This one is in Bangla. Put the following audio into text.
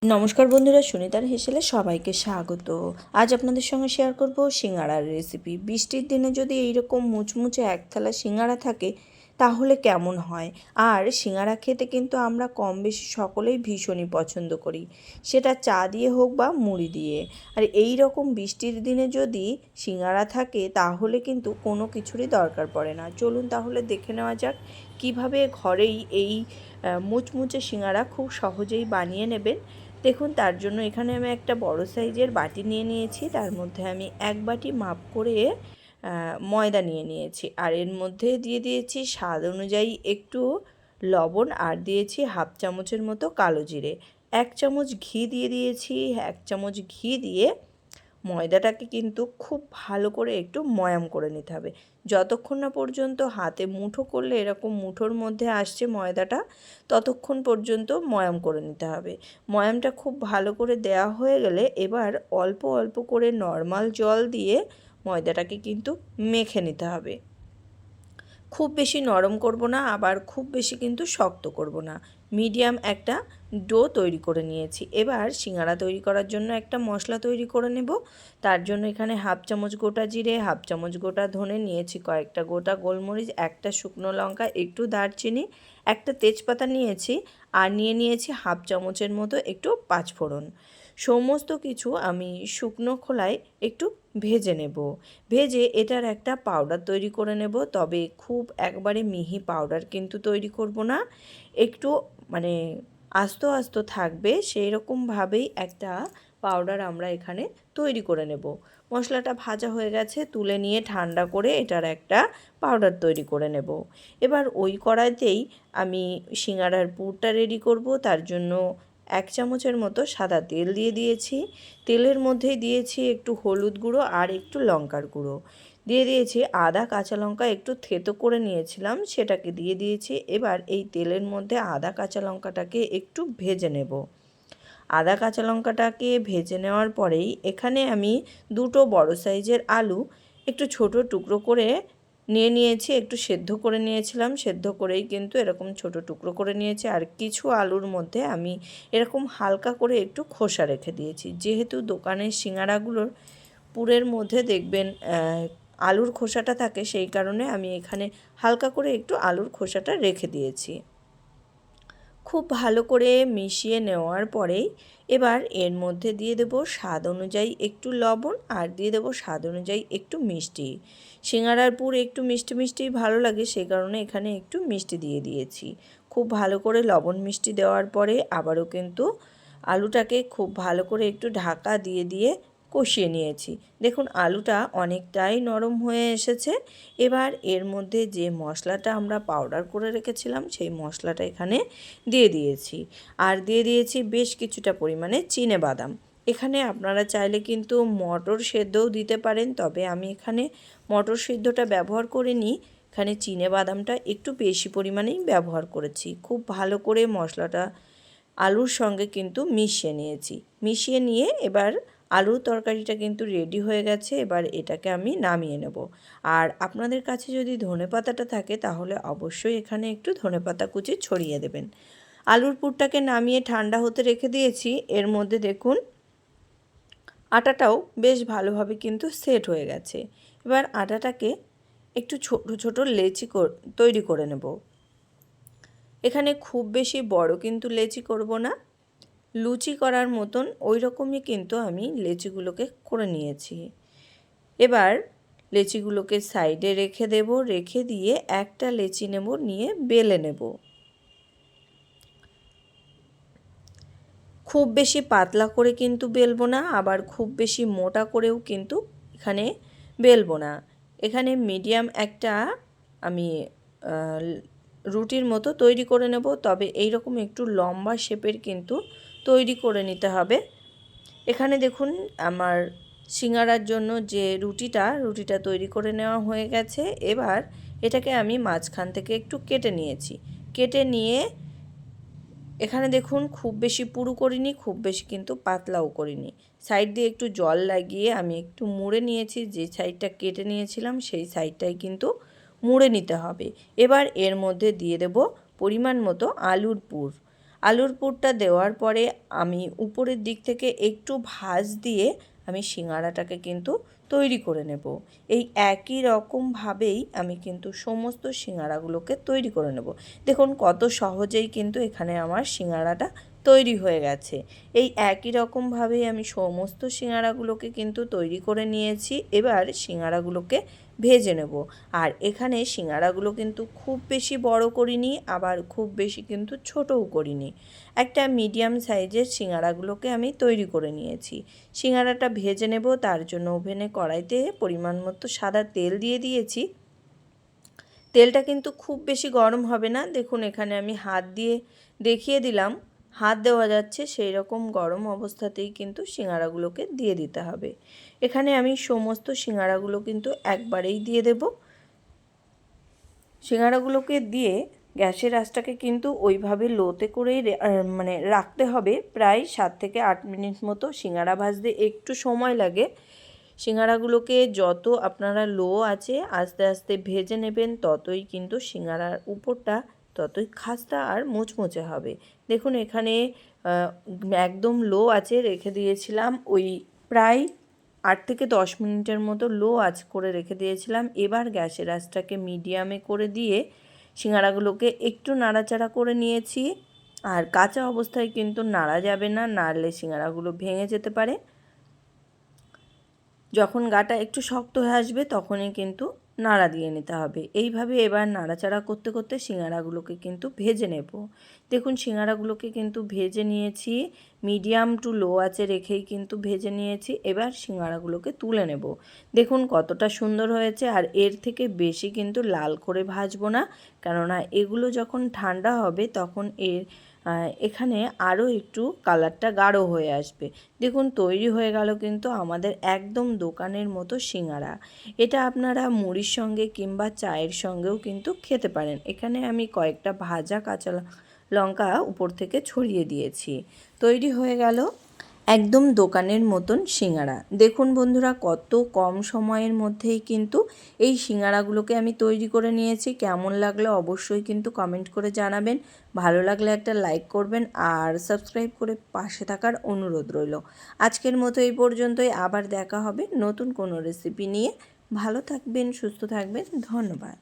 নমস্কার বন্ধুরা, সুনিতার হেসেলে সবাইকে স্বাগত। আজ আপনাদের সঙ্গে শেয়ার করব সিঙ্গাড়ার রেসিপি। বৃষ্টির দিনে যদি এইরকম মুচমুচে এক থালা সিঙ্গাড়া থাকে তাহলে কেমন হয়। আর সিঙ্গাড়া খেতে কিন্তু আমরা কম বেশি সকলেই ভীষণই পছন্দ করি, সেটা চা দিয়ে হোক বা মুড়ি দিয়ে। আর এই রকম বৃষ্টির দিনে যদি সিঙ্গাড়া থাকে তাহলে কিন্তু কোনো কিছুরই দরকার পড়ে না। চলুন তাহলে দেখে নেওয়া যাক কিভাবে ঘরেই এই মুচমুচে সিঙ্গাড়া খুব সহজেই বানিয়ে নেবেন। দেখুন, তার জন্য এখানে আমি একটা বড় সাইজের বাটি নিয়ে নিয়েছি। তার মধ্যে আমি এক বাটি মাপ করে ময়দা নিয়ে নিয়েছি। আর এর মধ্যে দিয়ে দিয়েছি স্বাদ অনুযায়ী একটু লবণ, আর দিয়েছি হাফ চামচের মতো কালো জিরে। 1 চামচ ঘি দিয়ে দিয়েছি। 1 চামচ ঘি দিয়ে ময়দাটাকে কিন্তু খুব ভালো করে একটু ময়াম করে নিতে হবে। যতক্ষণ না পর্যন্ত হাতে মুঠো করলে এরকম মুঠোর মধ্যে আসছে ময়দাটা, ততক্ষণ পর্যন্ত ময়াম করে নিতে হবে। ময়ামটা খুব ভালো করে দেওয়া হয়ে গেলে এবার অল্প অল্প করে নর্মাল জল দিয়ে ময়দাটাকে কিন্তু মেখে নিতে হবে। খুব বেশি নরম করব না, আবার খুব বেশি কিন্তু শক্ত করব না। মিডিয়াম একটা ডো তৈরি করে নিয়েছি। এবার সিঙ্গাড়া তৈরি করার জন্য একটা মশলা তৈরি করে নেব। তার জন্য এখানে হাফ চামচ গোটা জিরে, হাফ চামচ গোটা ধনে নিয়েছি, কয়েকটা গোটা গোলমরিচ, একটা শুকনো লঙ্কা, একটু দারচিনি, একটা তেজপাতা নিয়েছি, আর নিয়েছি হাফ চামচের মতো একটু পাঁচফোড়ন। সমস্ত কিছু আমি শুকনো খোলায় একটু ভেজে নেব। ভেজে এটার একটা পাউডার তৈরি করে নেব। তবে খুব একবারে মিহি পাউডার কিন্তু তৈরি করব না, একটু মানে আস্ত আস্ত থাকবে সেই রকমভাবেই একটা পাউডার আমরা এখানে তৈরি করে নেব। মশলাটা ভাজা হয়ে গেছে, তুলে নিয়ে ঠান্ডা করে এটার একটা পাউডার তৈরি করে নেব। এবার ওই কড়াইতেই আমি সিঙ্গাড়ার পুরটা রেডি করব। তার জন্য 1 চামচের মতো সাদা তেল দিয়ে দিয়েছি। তেলের মধ্যেই দিয়েছি একটু হলুদ গুঁড়ো আর একটু লঙ্কার গুঁড়ো। দিয়ে দিয়েছি আদা কাঁচা লঙ্কা একটু থেতো করে নিয়েছিলাম, সেটাকে দিয়ে দিয়েছি। এবার এই তেলের মধ্যে আদা কাঁচা লঙ্কাটাকে একটু ভেজে নেব। আদা কাঁচা লঙ্কাটাকে ভেজে নেওয়ার পরেই এখানে আমি দুটো বড় সাইজের আলু একটু ছোট টুকরো করে নিয়েছি। একটু সেদ্ধ করে নিয়েছিলাম, সেদ্ধ করেই কিন্তু এরকম ছোট টুকরো করে নিয়েছি। আর কিছু আলুর মধ্যে আমি এরকম হালকা করে একটু খোসা রেখে দিয়েছি। যেহেতু দোকানের সিঙ্গাড়াগুলোর পুরের মধ্যে দেখবেন আলুর খোসাটা থাকে, সেই কারণে আমি এখানে হালকা করে একটু আলুর খোসাটা রেখে দিয়েছি। খুব ভালো করে মিশিয়ে নেওয়ার পরেই এবার এর মধ্যে দিয়ে দেব স্বাদ অনুযায়ী একটু লবণ, আর দিয়ে দেব স্বাদ অনুযায়ী একটু মিষ্টি। সিঙ্গাড়ার পুর একটু মিষ্টি মিষ্টি ভালো লাগে, সেই কারণে এখানে একটু মিষ্টি দিয়ে দিয়েছি। খুব ভালো করে লবণ মিষ্টি দেওয়ার পরে আবারও কিন্তু আলুটাকে খুব ভালো করে একটু ঢাকা দিয়ে দিয়ে কষিয়ে নিয়েছি। দেখুন, আলুটা অনেকটাই নরম হয়ে এসেছে। এবার এর মধ্যে যে মশলাটা আমরা পাউডার করে রেখেছিলাম সেই মশলাটা এখানে দিয়ে দিয়েছি। আর দিয়ে দিয়েছি বেশ কিছুটা পরিমাণে চিনেবাদাম। এখানে আপনারা চাইলে কিন্তু মটর সেদ্ধও দিতে পারেন, তবে আমি এখানে মটর সেদ্ধটা ব্যবহার করিনি। এখানে চিনেবাদামটা একটু বেশি পরিমাণেই ব্যবহার করেছি। খুব ভালো করে মশলাটা আলুর সঙ্গে কিন্তু মিশিয়ে নিয়েছি। মিশিয়ে নিয়ে এবার আলুর তরকারিটা কিন্তু রেডি হয়ে গেছে। এবার এটাকে আমি নামিয়ে নেব। আর আপনাদের কাছে যদি ধনেপাতাটা থাকে তাহলে অবশ্যই এখানে একটু ধনেপাতা কুচি ছড়িয়ে দেবেন। আলুর পুরটাকে নামিয়ে ঠান্ডা হতে রেখে দিয়েছি। এর মধ্যে দেখুন আটাটাও বেশ ভালোভাবে কিন্তু সেট হয়ে গেছে। এবার আটাটাকে একটু ছোট ছোট লেচি তৈরি করে নেব। এখানে খুব বেশি বড় কিন্তু লেচি করব না, লুচি করার মতন ওই রকমই কিন্তু আমি লেচিগুলোকে করে নিয়েছি। এবার লেচিগুলোকে সাইডে রেখে দেব, রেখে দিয়ে একটা লেচি নেব, নিয়ে বেলে নেব। খুব বেশি পাতলা করে কিন্তু বেলবো না, আবার খুব বেশি মোটা করেও কিন্তু এখানে বেলবো না। এখানে মিডিয়াম একটা আমি রুটির মতো তৈরি করে নেব। তবে এই রকম একটু লম্বা শেপের কিন্তু তৈরি করে নিতে হবে। এখানে দেখুন আমার সিঙ্গাড়ার জন্য যে রুটিটা তৈরি করে নেওয়া হয়ে গেছে। এবার এটাকে আমি মাঝখান থেকে একটু কেটে নিয়েছি। কেটে নিয়ে এখানে দেখুন খুব বেশি পুরু করিনি, খুব বেশি কিন্তু পাতলাও করিনি। সাইড দিয়ে একটু জল লাগিয়ে আমি একটু মুড়ে নিয়েছি। যে সাইডটা কেটে নিয়েছিলাম সেই সাইডটাই কিন্তু মুড়ে নিতে হবে। এবার এর মধ্যে দিয়ে দেব পরিমাণ মতো আলুর পুর। আলুর পুরটা দেওয়ার পরে আমি উপরের দিক থেকে একটু ভাঁজ দিয়ে আমি সিঙাড়াটাকে কিন্তু তৈরি করে নেব। এই একই রকমভাবেই আমি কিন্তু সমস্ত সিঙাড়াগুলোকে তৈরি করে নেব। দেখুন কত সহজেই কিন্তু এখানে আমার সিঙাড়াটা তৈরি হয়ে গেছে। এই একই রকমভাবেই আমি সমস্ত সিঙাড়াগুলোকে কিন্তু তৈরি করে নিয়েছি। এবার সিঙাড়াগুলোকে ভেজে নেব। আর এখানে সিঙাড়াগুলো কিন্তু খুব বেশি বড় করিনি, আবার খুব বেশি কিন্তু ছোটও করিনি। একটা মিডিয়াম সাইজের সিঙাড়াগুলোকে আমি তৈরি করে নিয়েছি। সিঙাড়াটা ভেজে নেব, তার জন্য ওভেনে কড়াইতে পরিমাণ মতো সাদা তেল দিয়ে দিয়েছি। তেলটা কিন্তু খুব বেশি গরম হবে না। দেখুন এখানে আমি হাত দিয়ে দেখিয়ে দিলাম, হাত দেওয়া যাচ্ছে সেই রকম গরম অবস্থাতেই কিন্তু সিঙাড়াগুলোকে দিয়ে দিতে হবে। এখানে আমি সমস্ত সিঙাড়াগুলো কিন্তু একবারেই দিয়ে দেব। সিঙাড়াগুলোকে দিয়ে গ্যাসের আঁচটাকে কিন্তু ওইভাবে লোতে করেই মানে রাখতে হবে। প্রায় 7 থেকে 8 মিনিট মতো সিঙাড়া ভাজতে একটু সময় লাগে। সিঙাড়াগুলোকে যত আপনারা লো আছে আস্তে আস্তে ভেজে নেবেন, ততই কিন্তু সিঙাড়ার উপরটা ততই খাস্তা আর মুচমুচে হবে। দেখুন এখানে একদম লো আছে রেখে দিয়েছিলাম, ওই প্রায় 8 থেকে 10 মিনিটের মতো লো আঁচ করে রেখে দিয়েছিলাম। এবার গ্যাসের আঁচটাকে মিডিয়ামে করে দিয়ে সিঙাড়াগুলোকে একটু নাড়াচাড়া করে নিয়েছি। আর কাঁচা অবস্থায় কিন্তু নাড়া যাবে না, নাড়লে সিঙাড়াগুলো ভেঙে যেতে পারে। যখন গাটা একটু শক্ত হয়ে আসবে তখনই কিন্তু নাড়া দিয়ে নিতে হবে। এইভাবে এবার নাড়াচাড়া করতে করতে সিঙাড়াগুলোকে কিন্তু ভেজে নেব। দেখুন সিঙাড়াগুলোকে কিন্তু ভেজে নিয়েছি, মিডিয়াম টু লো আঁচে রেখেই কিন্তু ভেজে নিয়েছি। এবার সিঙাড়াগুলোকে তুলে নেব। দেখুন কতটা সুন্দর হয়েছে। আর এর থেকে বেশি কিন্তু লাল করে ভাজবো না, কেননা এগুলো যখন ঠান্ডা হবে তখন এখানে আরও একটু কালারটা গাঢ় হয়ে আসবে। দেখুন তৈরি হয়ে গেল কিন্তু আমাদের একদম দোকানের মতো সিঙাড়া। এটা আপনারা মুড়ির সঙ্গে কিংবা চায়ের সঙ্গেও কিন্তু খেতে পারেন। এখানে আমি কয়েকটা ভাজা কাঁচা লঙ্কা উপর থেকে ছড়িয়ে দিয়েছি। তৈরি হয়ে গেল একদম দোকানের মতন সিঙাড়া। দেখুন বন্ধুরা কত কম সময়ের মধ্যেই কিন্তু এই সিঙাড়াগুলোকে আমি তৈরি করে নিয়েছি। কেমন লাগলো অবশ্যই কিন্তু কমেন্ট করে জানাবেন। ভালো লাগলে একটা লাইক করবেন আর সাবস্ক্রাইব করে পাশে থাকার অনুরোধ রইল। আজকের মতো এই পর্যন্তই, আবার দেখা হবে নতুন কোনো রেসিপি নিয়ে। ভালো থাকবেন, সুস্থ থাকবেন, ধন্যবাদ।